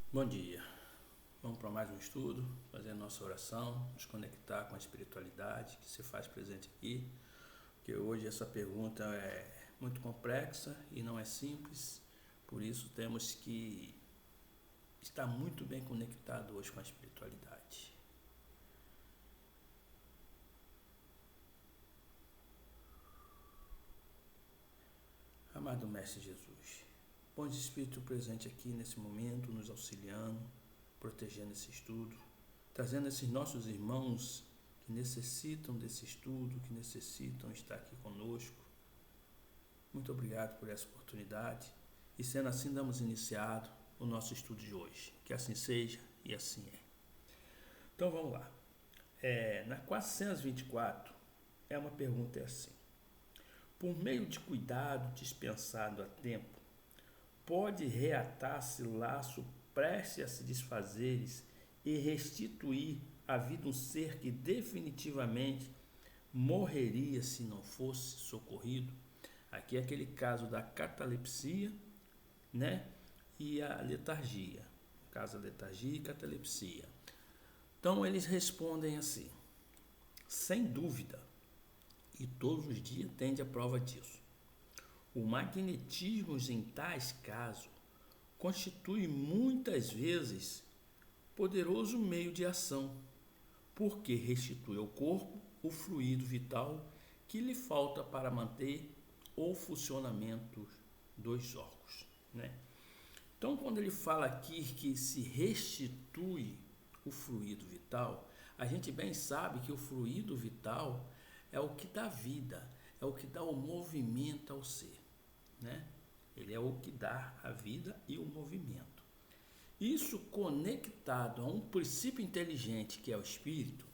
Bom dia. Vamos para mais um estudo, fazer a nossa oração, nos conectar com a espiritualidade que se faz presente aqui, porque hoje essa pergunta é muito complexa e não é simples, por isso temos que estar muito bem conectado hoje com a espiritualidade. Amado Mestre Jesus, bom Espírito presente aqui nesse momento, nos auxiliando, protegendo esse estudo, trazendo esses nossos irmãos que necessitam desse estudo, que necessitam estar aqui conosco. Muito obrigado por essa oportunidade e sendo assim damos iniciado o nosso estudo de hoje. Que assim seja e assim é. Então vamos lá. Na 424 é uma pergunta assim. Por meio de cuidado dispensado a tempo, pode reatar-se laço preste a se desfazeres e restituir à vida um ser que definitivamente morreria se não fosse socorrido? Aqui é aquele caso da catalepsia, né? E a letargia. No caso, a letargia e catalepsia. Então, eles respondem assim, sem dúvida, e todos os dias tende a prova disso. O magnetismo em tais casos constitui muitas vezes poderoso meio de ação, porque restitui ao corpo o fluido vital que lhe falta para manter o funcionamento dos órgãos, né? Então, quando ele fala aqui que se restitui o fluido vital, a gente bem sabe que o fluido vital é o que dá vida, é o que dá o movimento ao ser, né? Ele é o que dá a vida e o movimento. Isso conectado a um princípio inteligente que é o espírito,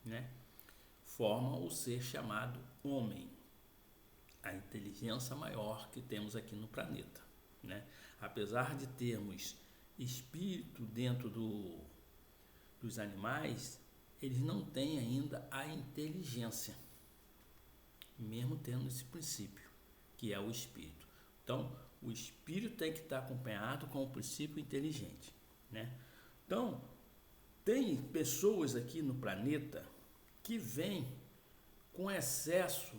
né? Forma o ser chamado homem, a inteligência maior que temos aqui no planeta, né? Apesar de termos espírito dentro dos animais, eles não têm ainda a inteligência, mesmo tendo esse princípio, que é o espírito. Então, o espírito tem que estar acompanhado com o princípio inteligente, né? Então, tem pessoas aqui no planeta que vêm com excesso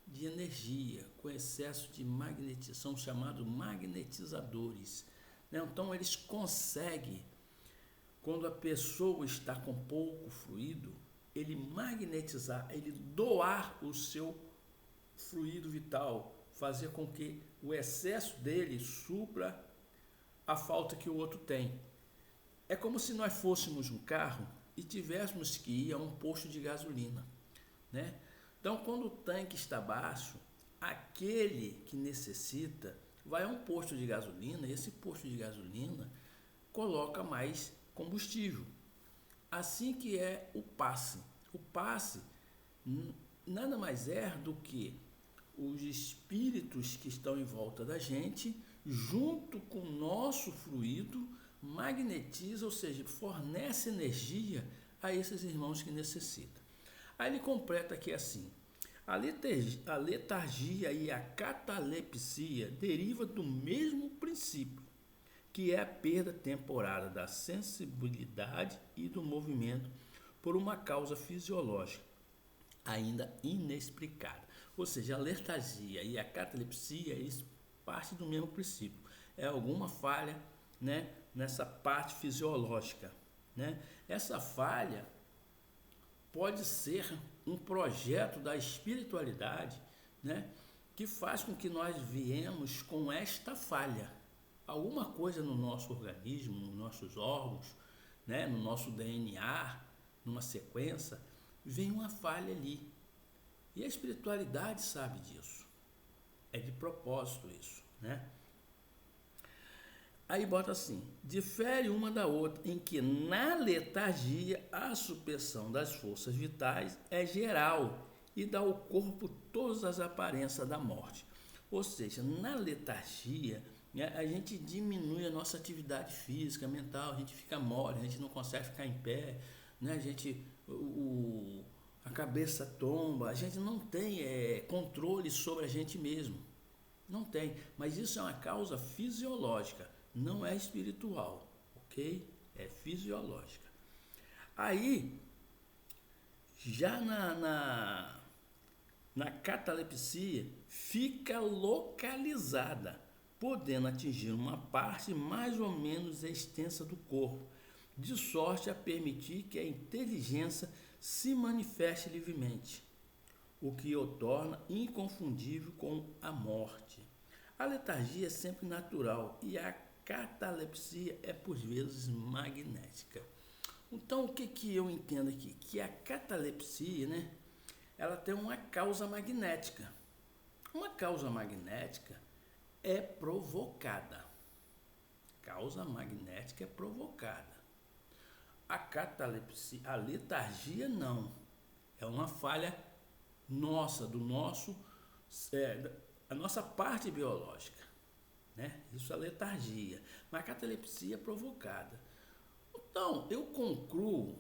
de energia, com excesso de magnetização, são chamados magnetizadores, né? Então, eles conseguem, quando a pessoa está com pouco fluido, ele magnetizar, ele doar o seu fluido vital, fazer com que o excesso dele supra a falta que o outro tem. É como se nós fôssemos um carro e tivéssemos que ir a um posto de gasolina, né? Então, quando o tanque está baixo, aquele que necessita vai a um posto de gasolina e esse posto de gasolina coloca mais combustível. Assim que é o passe. O passe nada mais é do que os espíritos que estão em volta da gente, junto com o nosso fluido, magnetiza, ou seja, fornece energia a esses irmãos que necessitam. Aí ele completa aqui assim: a letargia e a catalepsia deriva do mesmo princípio, que é a perda temporária da sensibilidade e do movimento por uma causa fisiológica ainda inexplicada. Ou seja, a letargia e a catalepsia, eles partem do mesmo princípio. É alguma falha, né, nessa parte fisiológica, né? Essa falha pode ser um projeto da espiritualidade, né, que faz com que nós viemos com esta falha. Alguma coisa no nosso organismo, nos nossos órgãos, né, no nosso DNA, numa sequência, vem uma falha ali. E a espiritualidade sabe disso. É de propósito isso, né? Aí bota assim: difere uma da outra em que na letargia a supressão das forças vitais é geral e dá ao corpo todas as aparências da morte. Ou seja, na letargia, né, a gente diminui a nossa atividade física, mental, a gente fica mole, a gente não consegue ficar em pé, né? A cabeça tomba, a gente não tem controle sobre a gente mesmo. Não tem, mas isso é uma causa fisiológica. não é espiritual, ok? É fisiológica. Aí, já na catalepsia, fica localizada, podendo atingir uma parte mais ou menos extensa do corpo, de sorte a permitir que a inteligência se manifeste livremente, o que o torna inconfundível com a morte. A letargia é sempre natural e a catalepsia é por vezes magnética. Então, o que eu entendo aqui? Que a catalepsia, né, ela tem uma causa magnética. Uma causa magnética é provocada. Causa magnética é provocada. A catalepsia, a letargia não. É uma falha nossa, a nossa parte biológica, né? Isso é letargia. Mas a catalepsia é provocada. Então, eu concluo,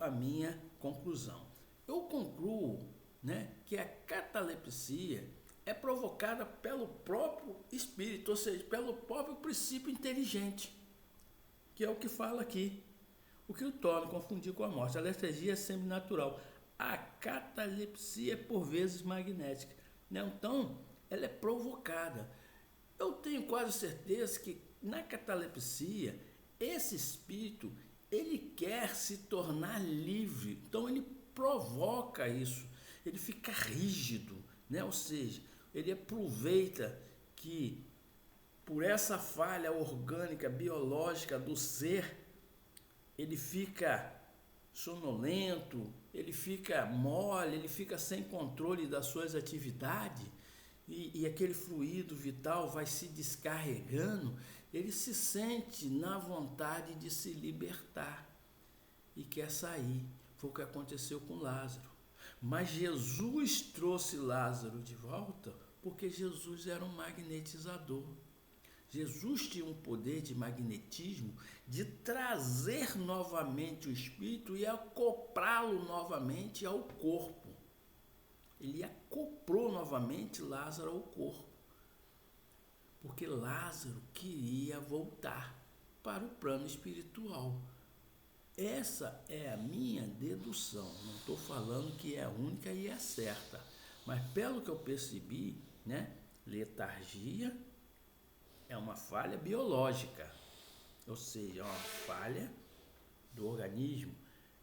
a minha conclusão. Eu concluo, né, que a catalepsia é provocada pelo próprio espírito, ou seja, pelo próprio princípio inteligente, que é o que fala aqui, o que o torna confundir com a morte. A letargia é sempre natural. A catalepsia é por vezes magnética, né? Então, ela é provocada. Eu tenho quase certeza que na catalepsia, esse espírito, ele quer se tornar livre, então ele provoca isso, ele fica rígido, né? Ou seja, ele aproveita que por essa falha orgânica, biológica do ser, ele fica sonolento, ele fica mole, ele fica sem controle das suas atividades e aquele fluido vital vai se descarregando, ele se sente na vontade de se libertar e quer sair. Foi o que aconteceu com Lázaro. Mas Jesus trouxe Lázaro de volta porque Jesus era um magnetizador. Jesus tinha um poder de magnetismo de trazer novamente o espírito e acoplá-lo novamente ao corpo. Ele acoplou novamente Lázaro ao corpo, porque Lázaro queria voltar para o plano espiritual. Essa é a minha dedução. Não estou falando que é a única e é certa, mas pelo que eu percebi, né, letargia é uma falha biológica, ou seja, é uma falha do organismo,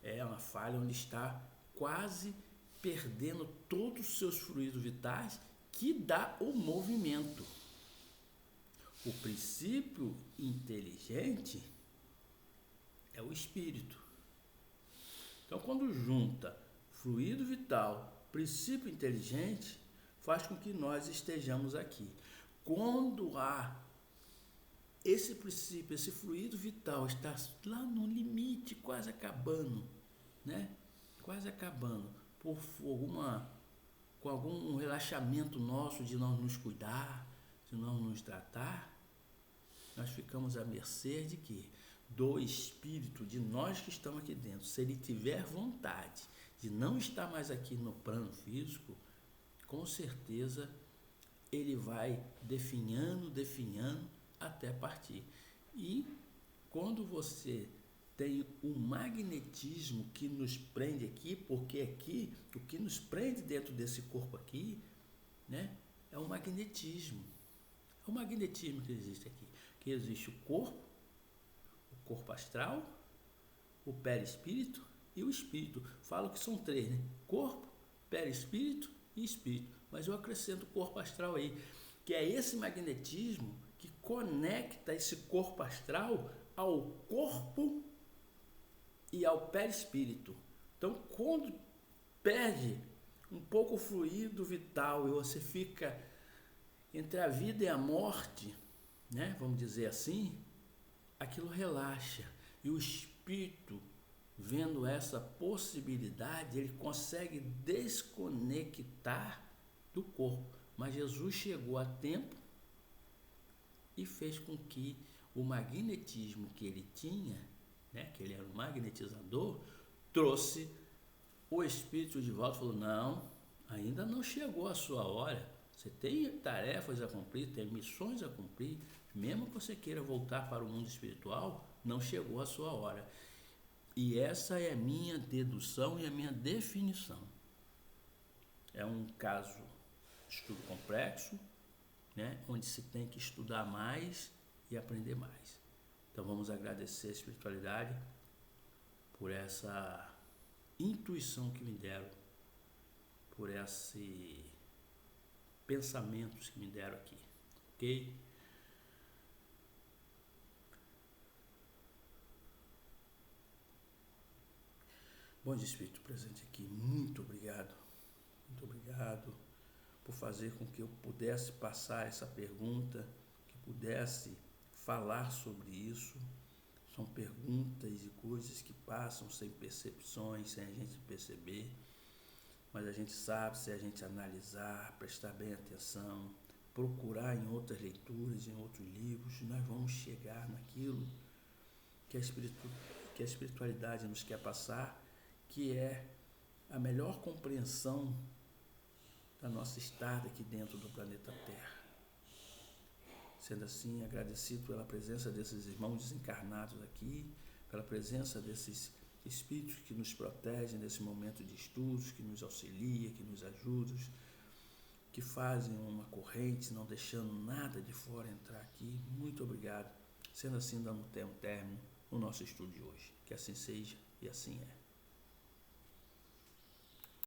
é uma falha onde está quase perdendo todos os seus fluidos vitais que dá o movimento. O princípio inteligente é o espírito. Então, quando junta fluido vital, princípio inteligente, faz com que nós estejamos aqui. Quando há esse princípio, esse fluido vital está lá no limite, quase acabando, né? Quase acabando, com algum relaxamento nosso de não nos cuidar, de não nos tratar, nós ficamos à mercê de quê? Do espírito, de nós que estamos aqui dentro. Se ele tiver vontade de não estar mais aqui no plano físico, com certeza ele vai definhando até partir. E quando você tem o magnetismo que nos prende aqui, porque aqui, o que nos prende dentro desse corpo aqui, né, é o magnetismo. É o magnetismo que existe aqui. Que existe o corpo astral, o perispírito e o espírito. Falo que são três, né? Corpo, perispírito e espírito. Mas eu acrescento o corpo astral aí, que é esse magnetismo que conecta esse corpo astral ao corpo e ao perispírito. Então, quando perde um pouco o fluido vital e você fica entre a vida e a morte, né, vamos dizer assim, aquilo relaxa. E o espírito, vendo essa possibilidade, ele consegue desconectar do corpo. Mas Jesus chegou a tempo e fez com que o magnetismo que ele tinha, né, que ele era um magnetizador, trouxe o espírito de volta e falou: não, ainda não chegou a sua hora, você tem tarefas a cumprir, tem missões a cumprir, Mesmo que você queira voltar para o mundo espiritual, não chegou a sua hora. E essa é a minha dedução e a minha definição. É um caso de estudo complexo, né, onde se tem que estudar mais e aprender mais. Então vamos agradecer a espiritualidade por essa intuição que me deram, por esses pensamentos que me deram aqui, ok? Bom Espírito presente aqui, muito obrigado por fazer com que eu pudesse passar essa pergunta, que pudesse falar sobre isso. São perguntas e coisas que passam sem percepções, sem a gente perceber, mas a gente sabe, se a gente analisar, prestar bem atenção, procurar em outras leituras, em outros livros, nós vamos chegar naquilo que a espiritualidade nos quer passar, que é a melhor compreensão da nossa estada aqui dentro do planeta Terra. Sendo assim, agradecido pela presença desses irmãos desencarnados aqui, pela presença desses espíritos que nos protegem nesse momento de estudos, que nos auxiliam, que nos ajudam, que fazem uma corrente, não deixando nada de fora entrar aqui. Muito obrigado. Sendo assim, damos um término no nosso estudo de hoje. Que assim seja e assim é.